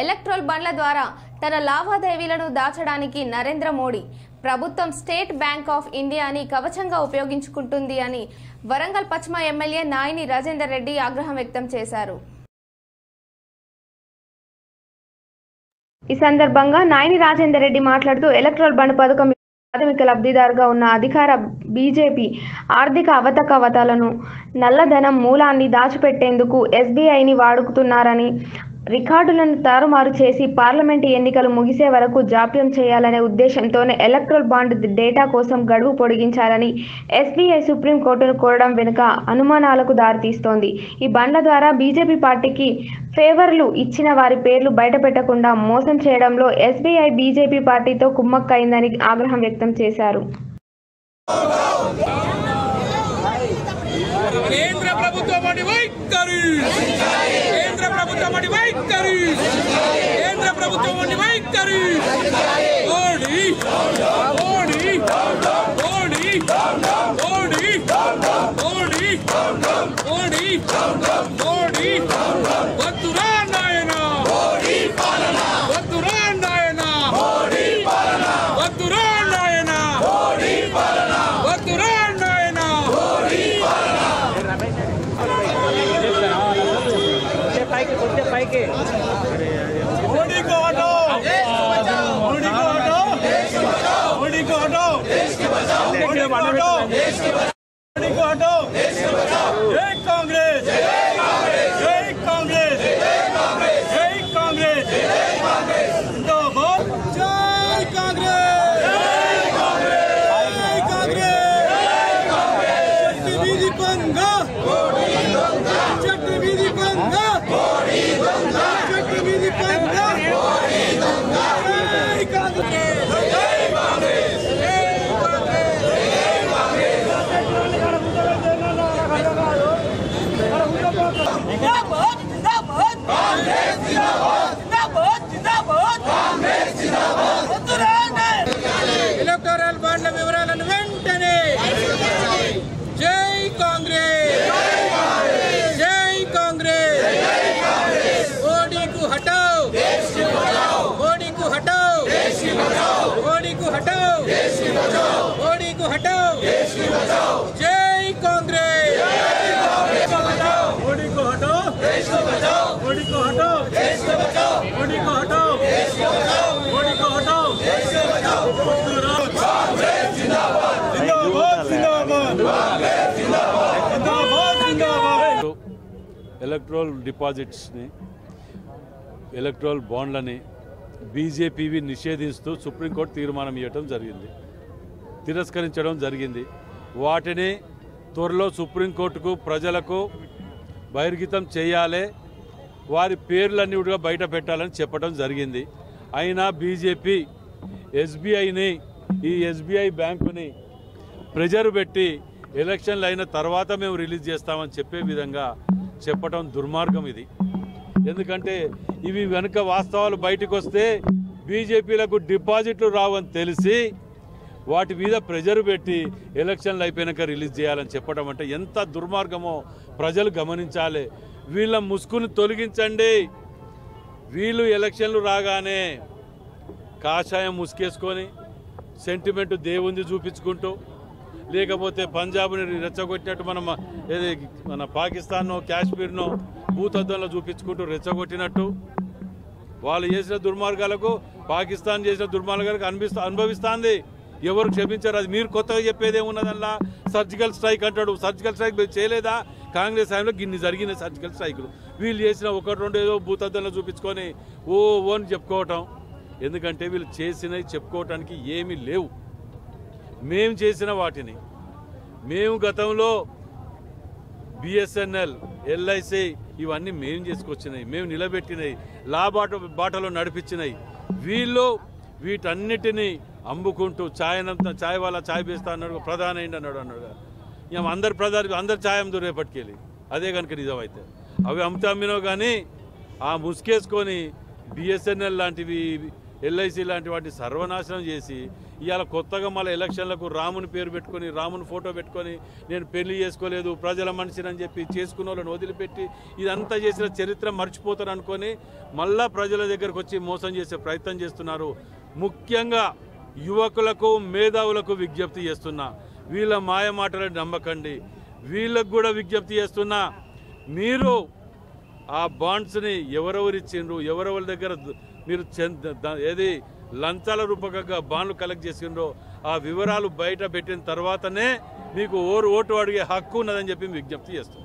Electoral బండ్ల ద్వారా తన లావాదేవీలను దాచడానికి నరేంద్ర మోడీ ప్రభుత్వం స్టేట్ బ్యాంక్ ఆఫ్ ఇండియాని కవచంగా ఉపయోగించుకుంటుంది అని వరంగల్ పశ్చిమ ఎమ్మెల్యే నాయిని రాజేందర్ రెడ్డి ఆగ్రహం వ్యక్తం చేశారు. ఈ సందర్భంగా నాయిని రాజేందర్ రెడ్డి మాట్లాడుతూ ఎలక్ట్రల్ బండ్ పథకం ప్రాథమిక లబ్ధిదారుగా ఉన్న అధికార బీజేపీ ఆర్థిక అవతకవతలను నల్లధనం మూలాన్ని దాచిపెట్టేందుకు ఎస్బీఐని వాడుకుతున్నారని, రికార్డులను తారుమారు చేసి పార్లమెంటు ఎన్నికలు ముగిసే వరకు జాప్యం చేయాలనే ఉద్దేశంతోనే ఎలక్ట్రల్ బాండ్ డేటా కోసం గడువు పొడిగించాలని ఎస్బీఐ సుప్రీంకోర్టును కోరడం వెనుక అనుమానాలకు దారితీస్తోంది. ఈ బండ్ల ద్వారా బీజేపీ పార్టీకి ఫేవర్లు ఇచ్చిన వారి పేర్లు బయటపెట్టకుండా మోసం చేయడంలో ఎస్బీఐ బీజేపీ పార్టీతో కుమ్మక్కైందని ఆగ్రహం వ్యక్తం చేశారు. కేంద్ర ప్రభుత్వం వైఖరి, కేంద్ర ప్రభుత్వం వైఖరి, కేంద్ర ప్రభుత్వం వైఖరి, మోడీ మోడీ మోడీ మోడీ మోడీ మోడీ మోడీ వద్దురా నాయనా, మోడీ పాలన వద్దురా నాయనా, మోడీ పాలన వద్దురా నాయనా, మోడీ పాలన వద్దురా నాయనా, మోడీ పాలన मोदी को हटाओ, मोदी को हटाओ, मोदी को हटाओ, मोदी को हटाओ, मोदी को हटाओ, जय कांग्रेस, जय कांग्रेस, जय कांग्रेस, जय कांग्रेस, जय कांग्रेस, जिंदाबाद, जय कांग्रेस, जय कांग्रेस, जय कांग्रेस, चट्टी बीदी पंगा, चट्टी बीदी पंगा, ఎలక్టోరల్ బాండ్ల వివరాలను వెంటనే జై కాంగ్రెస్, జై కాంగ్రెస్, మోడీకు హటాओ, మోడీకు హటాओ, మోడీకు హటాओ, మోడీకు హటాओ, జై కాంగ్రెస్, మోడీకు హటాओ, మోడీకు హటాओ, మోడీకు హటాओ, మోడీకు హటాओ, ఎలక్ట్రల్ డిపాజిట్స్ని, ఎలక్ట్రల్ బాండ్లని బీజేపీవి నిషేధిస్తూ సుప్రీంకోర్టు తీర్మానం ఇవ్వడం జరిగింది, తిరస్కరించడం జరిగింది. వాటిని త్వరలో సుప్రీంకోర్టుకు ప్రజలకు బహిర్గతం చేయాలి, వారి పేర్లన్నీ కూడా బయట పెట్టాలని చెప్పడం జరిగింది. అయినా బీజేపీ ఎస్బీఐని, ఈ ఎస్బీఐ బ్యాంకుని ప్రెజర్ పెట్టి ఎలక్షన్లు అయిన తర్వాత మేము రిలీజ్ చేస్తామని చెప్పే విధంగా చెప్పడం దుర్మార్గం ఇది. ఎందుకంటే ఇవి వెనుక వాస్తవాలు బయటకు వస్తే బీజేపీలకు డిపాజిట్లు రావని తెలిసి వాటి మీద ప్రెజర్ పెట్టి ఎలక్షన్లు అయిపోయాక రిలీజ్ చేయాలని చెప్పడం అంటే ఎంత దుర్మార్గమో ప్రజలు గమనించాలి. వీళ్ళ ముసుగును తొలగించండి. వీళ్ళు ఎలక్షన్లు రాగానే కాషాయం ముసుకేసుకొని సెంటిమెంట్ దేవుంది చూపించుకుంటూ, లేకపోతే పంజాబ్ని రెచ్చగొట్టినట్టు మన పాకిస్తాన్నో కాశ్మీర్నో భూతద్దంలో చూపించుకుంటూ రెచ్చగొట్టినట్టు వాళ్ళు చేసిన దుర్మార్గాలకు పాకిస్తాన్ చేసిన దుర్మార్గాలకు అనుభవిస్తుంది. ఎవరు క్షమించారు? అది మీరు కొత్తగా చెప్పేది ఏమున్నదల్లా సర్జికల్ స్ట్రైక్ అంటాడు. సర్జికల్ స్ట్రైక్ చేయలేదా? కాంగ్రెస్ టైంలో గిన్ని జరిగిన సర్జికల్ స్ట్రైకులు వీళ్ళు చేసిన ఒకటి రెండు ఏదో భూతద్దంలో చూపించుకొని అని చెప్పుకోవటం. ఎందుకంటే వీళ్ళు చేసినవి చెప్పుకోవటానికి ఏమీ లేవు. మేము చేసిన వాటిని మేము గతంలో బిఎస్ఎన్ఎల్, ఎల్ఐసి ఇవన్నీ మేము చేసుకొచ్చినాయి, మేము నిలబెట్టినాయి, బాటలో నడిపించినాయి. వీళ్ళు వీటన్నిటినీ అమ్ముకుంటూ ఛాయ్ వాళ్ళ ఛాయ్ వేస్తా అన్నాడు, ప్రధాని అయింది అన్నాడు. అందరు ఛాయ్ అమ్ముతారు రేపటికెళ్ళి. అదే కనుక నిజమైతే అవి అమ్మినో కానీ ఆ ముసుకేసుకొని బిఎస్ఎన్ఎల్ లాంటివి, ఎల్ఐసి లాంటి వాటిని సర్వనాశనం చేసి ఇవాళ కొత్తగా మళ్ళీ ఎలక్షన్లకు రాముని పేరు పెట్టుకొని రాముని ఫోటో పెట్టుకొని నేను పెళ్లి చేసుకోలేదు ప్రజల మనిషిని అని చెప్పి చేసుకున్న వాళ్ళని వదిలిపెట్టి ఇదంతా చేసిన చరిత్ర మర్చిపోతారు అనుకొని మళ్ళా ప్రజల దగ్గరకు వచ్చి మోసం చేసే ప్రయత్నం చేస్తున్నారు. ముఖ్యంగా యువకులకు మేధావులకు విజ్ఞప్తి చేస్తున్నా, వీళ్ళ మాయ మాటలను నమ్మకండి. వీళ్ళకు కూడా విజ్ఞప్తి చేస్తున్నా, మీరు ఆ బాండ్స్ని ఎవరెవరు ఇచ్చిండ్రు, ఎవరెవరి దగ్గర మీరు ఏది లంచాల రూపకంగా బాండ్లు కలెక్ట్ చేసిండ్రో ఆ వివరాలు బయట పెట్టిన తర్వాతనే మీకు ఓటు అడిగే హక్కు ఉన్నదని చెప్పి విజ్ఞప్తి చేస్తున్నాం.